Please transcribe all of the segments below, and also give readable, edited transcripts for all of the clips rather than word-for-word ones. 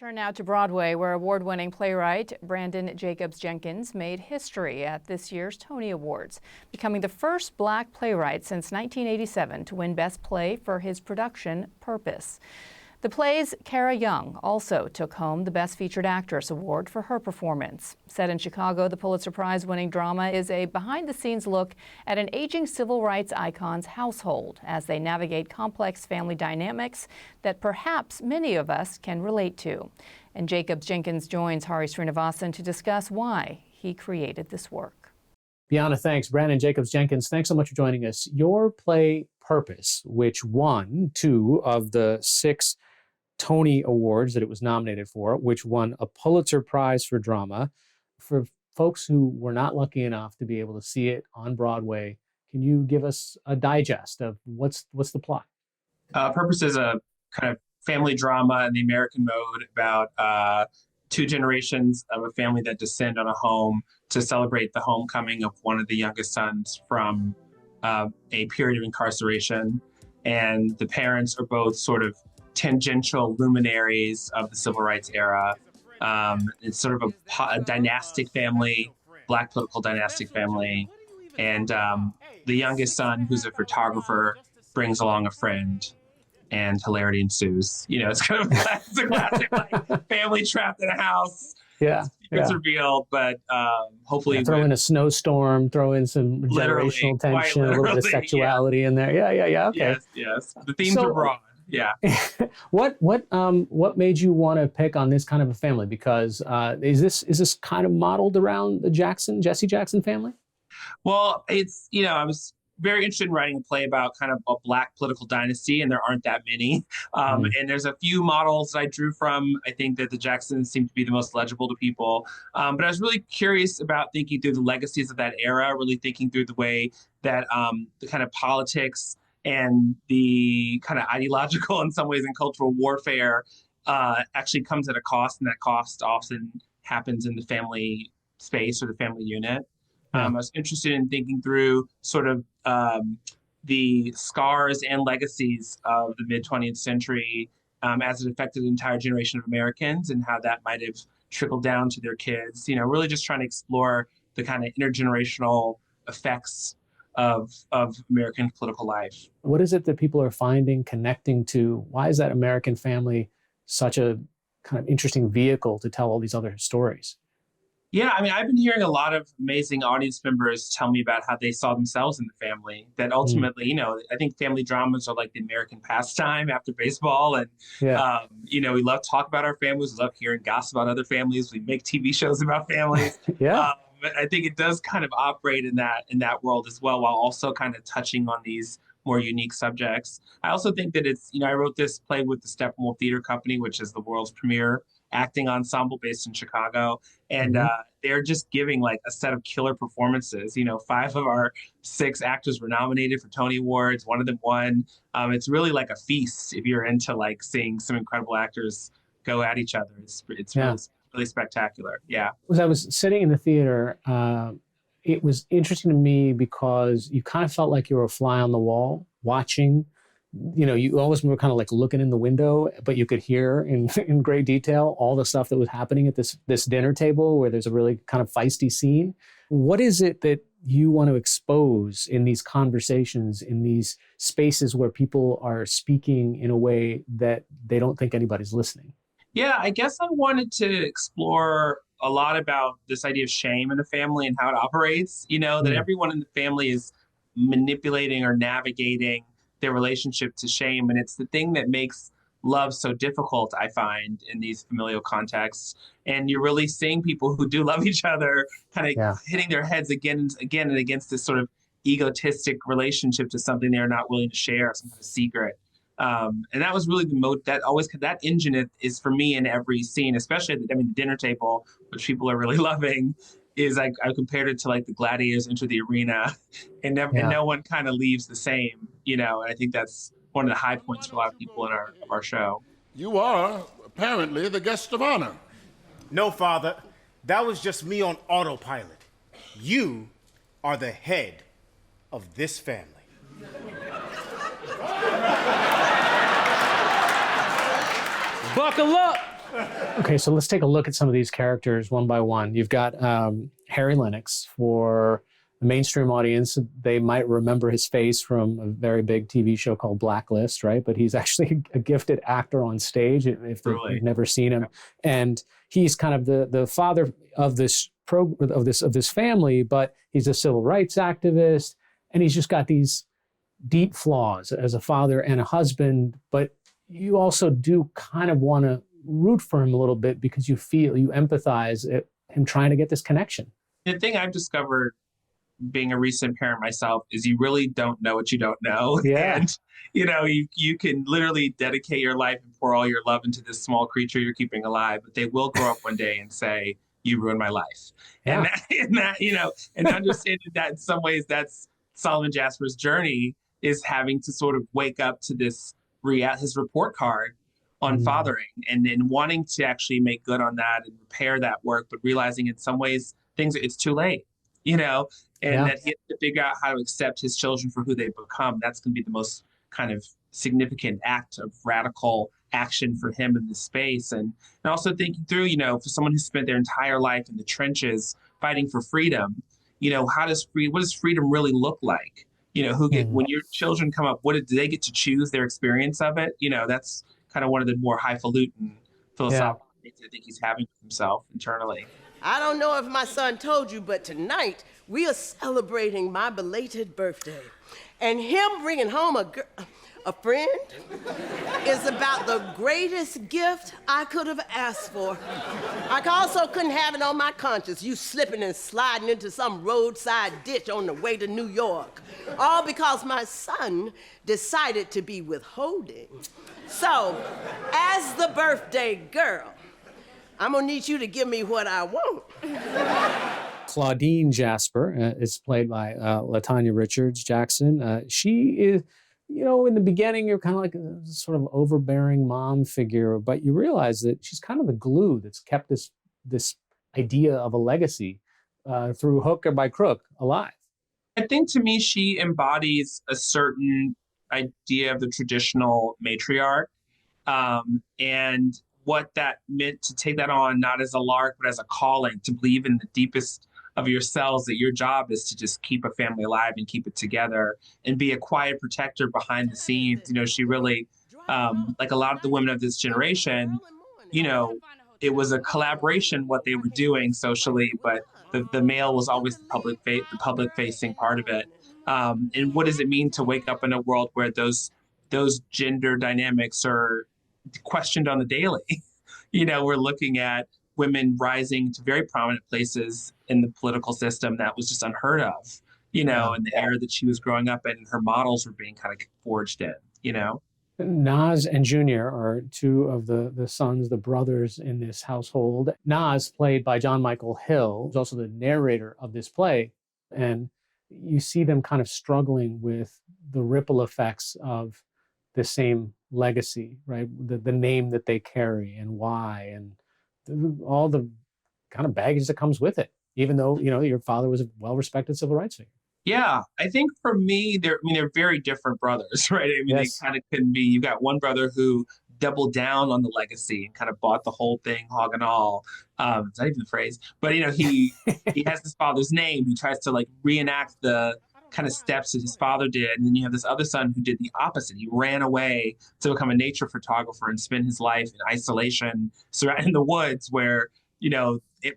Turn now to Broadway, where award-winning playwright Branden Jacobs-Jenkins made history at this year's Tony Awards, becoming the first Black playwright since 1987 to win Best Play for his production, Purpose. The play's Kara Young also took home the Best Featured Actress award for her performance. Set in Chicago, the Pulitzer Prize-winning drama is a behind-the-scenes look at an aging civil rights icon's household as they navigate complex family dynamics that perhaps many of us can relate to. And Jacobs-Jenkins joins Hari Srinivasan to discuss why he created this work. Bianna, thanks. Branden Jacobs-Jenkins, thanks so much for joining us. Your play, Purpose, which won 2 of the 6 Tony Awards that it was nominated for, which won a Pulitzer Prize for drama. For folks who were not lucky enough to be able to see it on Broadway, can you give us a digest of what's the plot? Purpose is a kind of family drama in the American mode about 2 generations of a family that descend on a home to celebrate the homecoming of one of the youngest sons from a period of incarceration. And the parents are both sort of tangential luminaries of the civil rights era. It's sort of a dynastic family, Black political dynastic family. And the youngest son, who's a photographer, brings along a friend, and hilarity ensues. You know, it's kind of it's a classic like, family trapped in a house. Yeah. It's revealed, but hopefully throw in a snowstorm, throw in some generational tension, a little bit of sexuality in there. Yeah. Okay. Yes. The themes are broad. Yeah. What made you want to pick on this kind of a family? Because is this kind of modeled around the Jesse Jackson family? Well, it's, I was very interested in writing a play about kind of a Black political dynasty, and there aren't that many. And there's a few models that I drew from. I think that the Jacksons seem to be the most legible to people. But I was really curious about thinking through the legacies of that era, really thinking through the way that the kind of politics and the kind of ideological, in some ways, and cultural warfare actually comes at a cost, and that cost often happens in the family space or the family unit. I was interested in thinking through sort of the scars and legacies of the mid-20th century as it affected an entire generation of Americans and how that might have trickled down to their kids. Really just trying to explore the kind of intergenerational effects of American political life. What is it that people are finding, connecting to? Why is that American family such a kind of interesting vehicle to tell all these other stories? Yeah, I mean, I've been hearing a lot of amazing audience members tell me about how they saw themselves in the family, that ultimately, I think family dramas are like the American pastime after baseball. And, we love to talk about our families. We love hearing gossip about other families. We make TV shows about families. But I think it does kind of operate in that world as well, while also kind of touching on these more unique subjects. I also think that it's, I wrote this play with the Steppenwolf Theater Company, which is the world's premier acting ensemble based in Chicago. And they're just giving like a set of killer performances. 5 of our 6 actors were nominated for Tony Awards. 1 of them won. It's really like a feast if you're into like seeing some incredible actors go at each other. It's really spectacular. Yeah. As I was sitting in the theater, it was interesting to me because you kind of felt like you were a fly on the wall watching. You always were kind of like looking in the window, but you could hear in great detail all the stuff that was happening at this dinner table where there's a really kind of feisty scene. What is it that you want to expose in these conversations, in these spaces where people are speaking in a way that they don't think anybody's listening? Yeah, I guess I wanted to explore a lot about this idea of shame in a family and how it operates, that everyone in the family is manipulating or navigating their relationship to shame. And it's the thing that makes love so difficult, I find, in these familial contexts. And you're really seeing people who do love each other kind of hitting their heads again and again and against this sort of egotistic relationship to something they're not willing to share, some kind of secret. And that was really that engine is for me in every scene, especially at the dinner table, which people are really loving. Is I compared it to like the gladiators enter the arena, and no one kind of leaves the same, and I think that's one of the high points for a lot of people in our show. You are apparently the guest of honor. No, Father, that was just me on autopilot. You are the head of this family. Buckle up. Okay, so let's take a look at some of these characters one by one. You've got Harry Lennox. For the mainstream audience, they might remember his face from a very big TV show called Blacklist, right? But he's actually a gifted actor on stage, if they've never seen him. And he's kind of the father of this of this family, but he's a civil rights activist, and he's just got these deep flaws as a father and a husband. But you also do kind of want to root for him a little bit because you empathize at him trying to get this connection. The thing I've discovered being a recent parent myself is you really don't know what you don't know. Yeah. And, you can literally dedicate your life and pour all your love into this small creature you're keeping alive, but they will grow up one day and say, you ruined my life. Yeah. And understanding that in some ways that's Solomon Jasper's journey, is having to sort of wake up to this his report card on fathering, and then wanting to actually make good on that and repair that work, but realizing in some ways it's too late, and that he has to figure out how to accept his children for who they become. That's going to be the most kind of significant act of radical action for him in this space. And also thinking through, for someone who spent their entire life in the trenches fighting for freedom, what does freedom really look like? When your children come up, do they get to choose their experience of it? That's kind of one of the more highfalutin philosophical things I think he's having with himself internally. I don't know if my son told you, but tonight we are celebrating my belated birthday. And him bringing home a friend is about the greatest gift I could have asked for. I also couldn't have it on my conscience, you slipping and sliding into some roadside ditch on the way to New York. All because my son decided to be withholding. So, as the birthday girl, I'm gonna need you to give me what I want. Claudine Jasper is played by LaTanya Richards Jackson. She is, in the beginning, you're kind of like a sort of overbearing mom figure, but you realize that she's kind of the glue that's kept this idea of a legacy through hook or by crook alive. I think to me, she embodies a certain idea of the traditional matriarch, and what that meant to take that on, not as a lark, but as a calling, to believe in the deepest of your cells that your job is to just keep a family alive and keep it together and be a quiet protector behind the scenes. She really, like a lot of the women of this generation, it was a collaboration what they were doing socially, but the male was always the public facing part of it. And what does it mean to wake up in a world where those gender dynamics are questioned on the daily? We're looking at women rising to very prominent places in the political system that was just unheard of, in the era that she was growing up in, and her models were being kind of forged in, Nas and Junior are two of the sons, the brothers in this household. Nas, played by John Michael Hill, is also the narrator of this play. And you see them kind of struggling with the ripple effects of the same legacy, right? The name that they carry and why, and all the kind of baggage that comes with it, even though, your father was a well-respected civil rights figure. Yeah, I think for me, they're very different brothers, right? They kind of can be. You've got one brother who doubled down on the legacy and kind of bought the whole thing, hog and all. It's not even the phrase, but he has his father's name. He tries to reenact the kind of steps that his father did. And then you have this other son who did the opposite. He ran away to become a nature photographer and spend his life in isolation, surrounded in the woods where,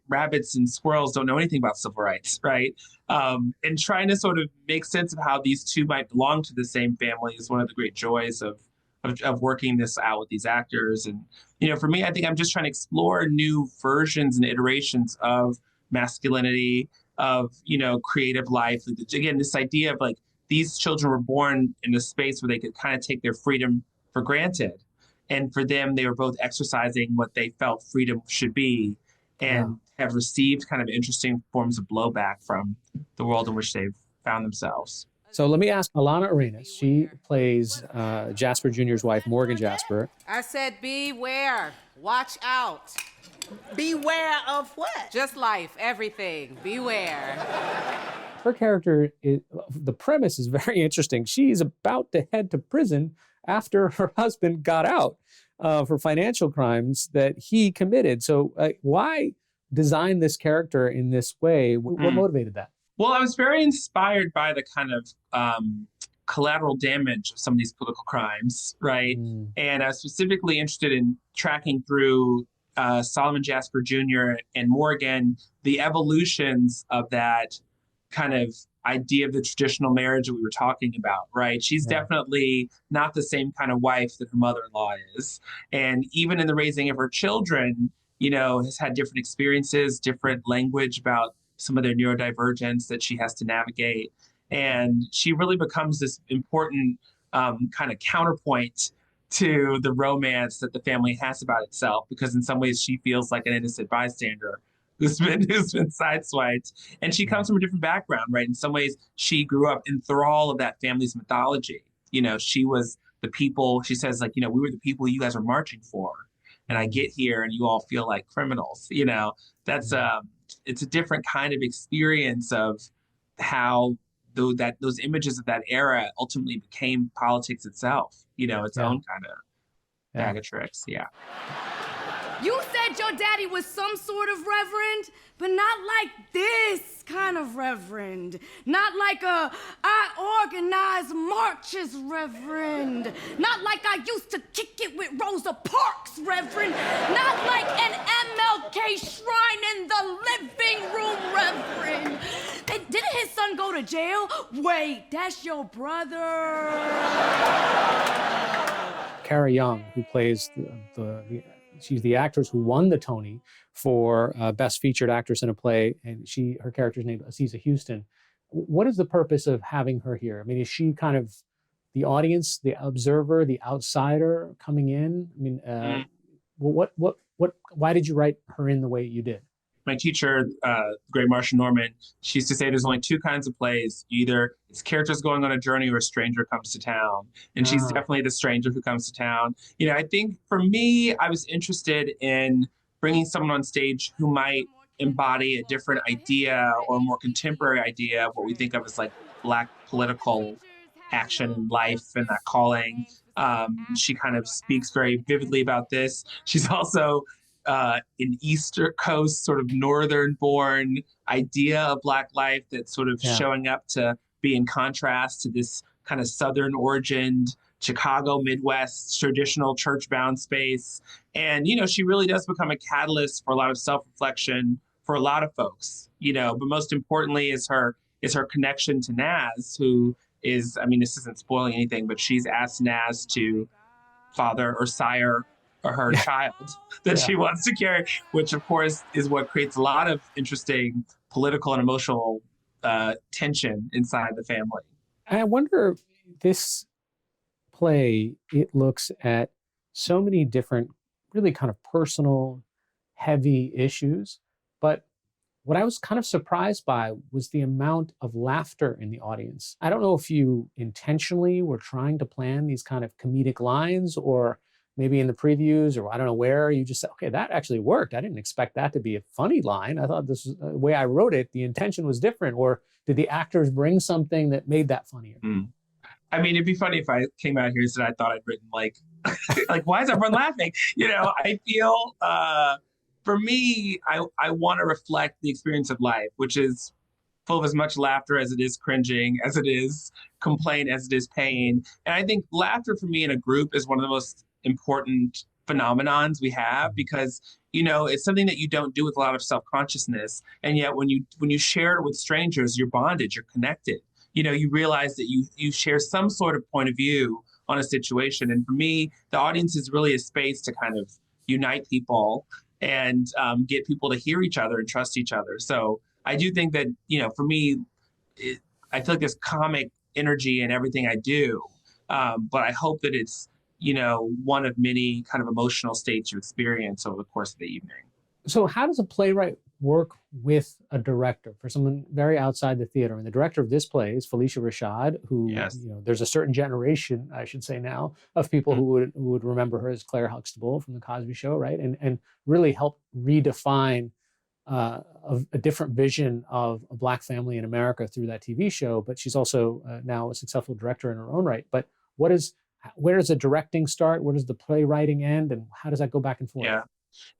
rabbits and squirrels don't know anything about civil rights, right? And trying to sort of make sense of how these two might belong to the same family is one of the great joys of working this out with these actors. And, for me, I think I'm just trying to explore new versions and iterations of masculinity, of, creative life. Again, this idea of these children were born in a space where they could kind of take their freedom for granted. And for them, they were both exercising what they felt freedom should be, and have received kind of interesting forms of blowback from the world in which they've found themselves. So let me ask Alana Arenas. She plays Jasper Jr.'s wife, Morgan Jasper. I said beware. Watch out. Beware of what? Just life, everything. Beware. Her character, the premise is very interesting. She's about to head to prison after her husband got out. for financial crimes that he committed. So why design this character in this way? What motivated that? Well, I was very inspired by the kind of collateral damage of some of these political crimes, right? And I was specifically interested in tracking through Solomon Jasper Jr. and Morgan, the evolutions of that kind of idea of the traditional marriage that we were talking about, right? She's definitely not the same kind of wife that her mother-in-law is. And even in the raising of her children, you know, has had different experiences, different language about some of their neurodivergence that she has to navigate. And she really becomes this important kind of counterpoint to the romance that the family has about itself, because in some ways she feels like an innocent bystander who's been sideswiped. And she comes from a different background, right? In some ways, she grew up in thrall of that family's mythology. You know, she was the people, she says, like, you know, we were the people you guys were marching for. And I get here and you all feel like criminals. You know, that's it's a different kind of experience of how those images of that era ultimately became politics itself, you know, its own kind of bag of tricks. Yeah. You said your daddy was some sort of reverend, but not like this kind of reverend. Not like I organize marches reverend. Not like I used to kick it with Rosa Parks reverend. Not like an MLK shrine in the living room reverend. Didn't his son go to jail? Wait, that's your brother. Kara Young, who plays she's the actress who won the Tony for Best Featured Actress in a Play, and her character's named Aziza Houston. What is the purpose of having her here? I mean, is she kind of the audience, the observer, the outsider coming in? I mean, why did you write her in the way you did? My teacher, the great Marsha Norman, she used to say there's only two kinds of plays. Either it's characters going on a journey or a stranger comes to town. And she's definitely the stranger who comes to town. You know, I think for me, I was interested in bringing someone on stage who might embody a different idea or a more contemporary idea of what we think of as like Black political action in life and that calling. She kind of speaks very vividly about this. She's also an East Coast sort of northern-born idea of Black life that's sort of showing up to be in contrast to this kind of southern-origined Chicago, Midwest, traditional church-bound space. And, you know, she really does become a catalyst for a lot of self-reflection for a lot of folks, you know, but most importantly is her connection to Naz, who is, I mean, this isn't spoiling anything, but she's asked Naz to father or sire her child that she wants to carry, which of course is what creates a lot of interesting political and emotional tension inside the family. I wonder, this play, it looks at so many different, really kind of personal, heavy issues, but what I was kind of surprised by was the amount of laughter in the audience. I don't know if you intentionally were trying to plan these kind of comedic lines, or maybe in the previews, or I don't know where, you just said, okay, that actually worked. I didn't expect that to be a funny line. I thought this was the way I wrote it, the intention was different. Or did the actors bring something that made that funnier? I mean, it'd be funny if I came out here and said I thought I'd written like, like, why is everyone laughing? You know, I feel, for me, I want to reflect the experience of life, which is full of as much laughter as it is cringing, as it is complaint, as it is pain. And I think laughter for me in a group is one of the most important phenomenons we have, because, you know, it's something that you don't do with a lot of self-consciousness. And yet when you share it with strangers, you're bonded, you're connected. You know, you realize that you share some sort of point of view on a situation. And for me, the audience is really a space to kind of unite people and get people to hear each other and trust each other. So I do think that, you know, for me, I feel like there's comic energy in everything I do. But I hope that it's, you know, one of many kind of emotional states you experience over the course of the evening. So how does a playwright work with a director, for someone very outside the theater? And the director of this play is Felicia Rashad, who, you know, there's a certain generation, I should say now, of people who would remember her as Claire Huxtable from The Cosby Show, right? And really help redefine a different vision of a Black family in America through that TV show. But she's also now a successful director in her own right. But Where does the directing start? Where does the playwriting end? And how does that go back and forth? Yeah.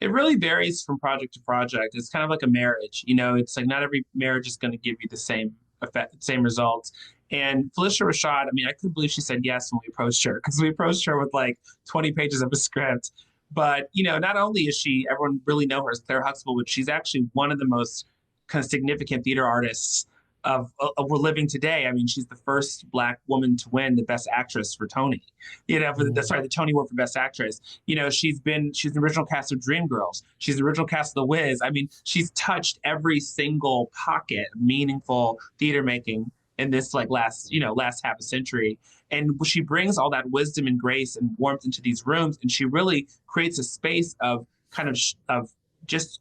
It really varies from project to project. It's kind of like a marriage. You know, it's like not every marriage is going to give you the same effect, same results. And Phylicia Rashad, I mean, I couldn't believe she said yes when we approached her, because we approached her with like 20 pages of a script. But, you know, not only is she, everyone really know her as Claire Huxtable, but she's actually one of the most kind of significant theater artists of we're living today. I mean, she's the first Black woman to win the Best Actress for Tony. You know, the Tony Award for Best Actress. You know, she's the original cast of Dreamgirls. She's the original cast of The Wiz. I mean, she's touched every single pocket of meaningful theater making in this like last half a century. And she brings all that wisdom and grace and warmth into these rooms, and she really creates a space of kind of just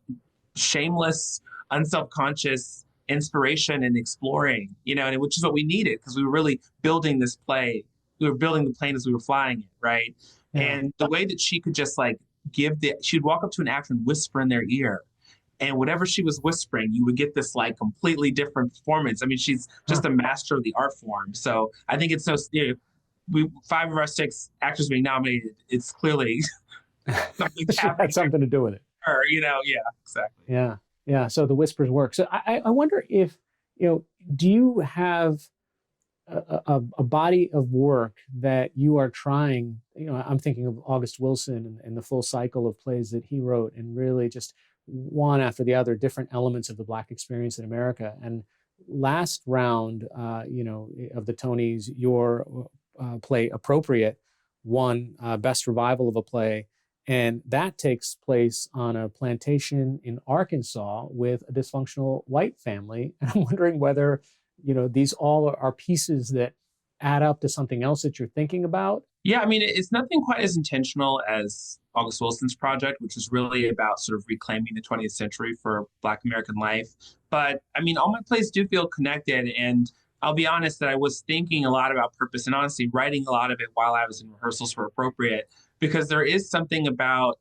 shameless, unselfconscious inspiration and exploring, you know, and which is what we needed, because we were really building this play. We were building the plane as we were flying it, right? Yeah. And the way that she could just like she'd walk up to an actor and whisper in their ear, and whatever she was whispering, you would get this like completely different performance. I mean, she's just a master of the art form. So I think it's so, you know, 5 of our 6 actors being nominated, it's clearly something had something to do with it. Her, you know, yeah, exactly. Yeah. Yeah, so the whispers work. So I wonder if, you know, do you have a body of work that you are trying, you know, I'm thinking of August Wilson and the full cycle of plays that he wrote, and really just one after the other, different elements of the Black experience in America. And last round, you know, of the Tonys, your play Appropriate won Best Revival of a Play. And that takes place on a plantation in Arkansas with a dysfunctional white family. And I'm wondering whether, you know, these all are pieces that add up to something else that you're thinking about. Yeah, I mean, it's nothing quite as intentional as August Wilson's project, which is really about sort of reclaiming the 20th century for Black American life. But I mean, all my plays do feel connected. And I'll be honest that I was thinking a lot about purpose and honestly writing a lot of it while I was in rehearsals for Appropriate, because there is something about,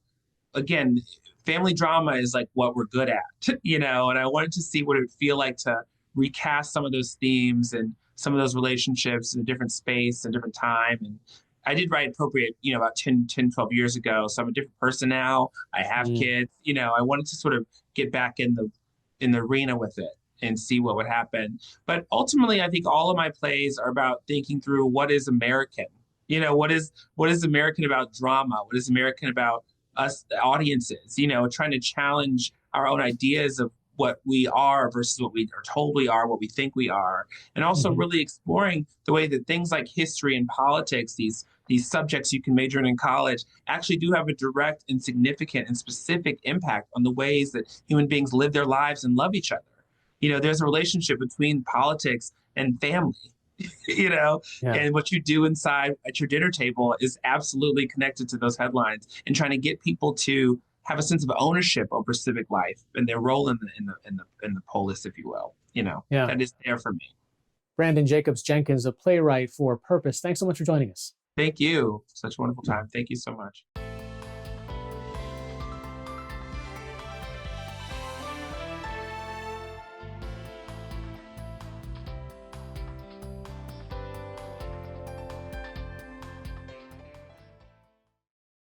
again, family drama is like what we're good at, you know, and I wanted to see what it would feel like to recast some of those themes and some of those relationships in a different space and different time. And I did write Appropriate, you know, about 10, 12 years ago. So I'm a different person now. I have kids, you know, I wanted to sort of get back in the arena with it and see what would happen. But ultimately, I think all of my plays are about thinking through what is American. You know, what is American about drama? What is American about us, the audiences? You know, trying to challenge our own ideas of what we are versus what we are told we are, what we think we are. And also really exploring the way that things like history and politics, these subjects you can major in college, actually do have a direct and significant and specific impact on the ways that human beings live their lives and love each other. You know, there's a relationship between politics and family. You know, and what you do inside at your dinner table is absolutely connected to those headlines, and trying to get people to have a sense of ownership over civic life and their role in the polis, if you will. You know, that is there for me. Brandon Jacobs Jenkins, a playwright for Purpose. Thanks so much for joining us. Thank you. Such a wonderful time. Thank you so much.